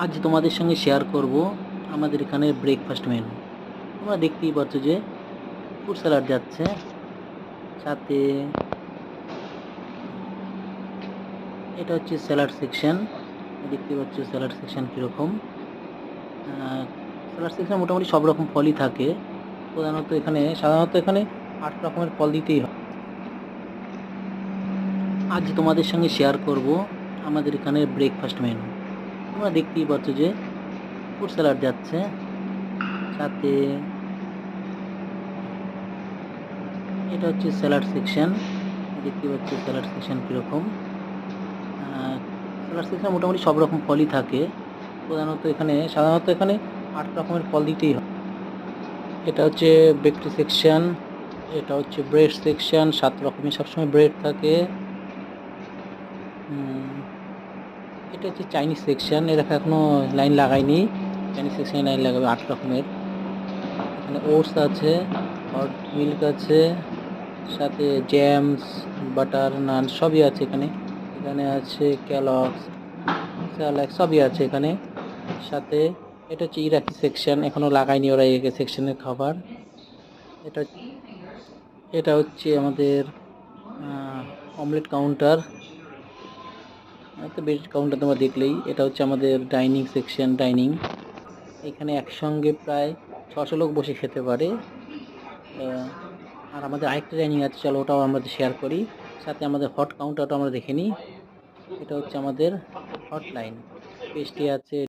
আজ তোমাদের সঙ্গে শেয়ার করব আমাদের এখানের ব্রেকফাস্ট মেনু। তোমরা দেখতেই পাচ্ছ যে ফ্রুট স্যালাড যাচ্ছে, সাথে এটা হচ্ছে স্যালাড সেকশন। দেখতেই পাচ্ছ স্যালাড সেকশন কীরকম। স্যালাড সেকশন মোটামুটি সব রকম ফলই থাকে। সাধারণত এখানে 8 রকমের ফল দিতেই হয়। আজ তোমাদের সঙ্গে শেয়ার করব আমাদের এখানের ব্রেকফাস্ট মেনু। তোমরা দেখতেই পাচ্ছ যে ফ্রুট স্যালাড যাচ্ছে, সাথে এটা হচ্ছে স্যালাড সেকশন। দেখতে পাচ্ছ স্যালাড সেকশন কীরকম। স্যালাড সেকশন মোটামুটি সব রকম ফলই থাকে। সাধারণত এখানে 8 রকমের ফল দিতেই হয়। এটা হচ্ছে বেকরি সেকশন, এটা হচ্ছে ব্রেড সেকশন। 7 রকমের সবসময় ব্রেড থাকে। এটা হচ্ছে চাইনিজ সেকশন, এরা এখনও লাইন লাগায়নি। চাইনিজ সেকশনে লাইন লাগাবে 8 রকমের। এখানে ওটস আছে, হট মিল্ক আছে, সাথে জ্যামস, বাটার নান সবই আছে এখানে। এখানে আছে ক্যালগস, স্যালাড সবই আছে এখানে। সাথে এটা হচ্ছে ইরাকি সেকশন, এখনও লাগায়নি ওরা এই সেকশনের খাবার। এটা এটা হচ্ছে আমাদের অমলেট কাউন্টার। তো বেড কাউন্টার তোমরা দেখলেই, এটা হচ্ছে আমাদের ডাইনিং সেকশন। এখানে একসঙ্গে প্রায় 600 লোক বসে খেতে পারে। আর আমাদের আরেকটা ডাইনিং আছে, চলো ওটাও আমরা শেয়ার করি। সাথে আমাদের হট কাউন্টারটা আমরা দেখে নিই। এটা হচ্ছে আমাদের হটলাইন, পেস্ট্রি আছে।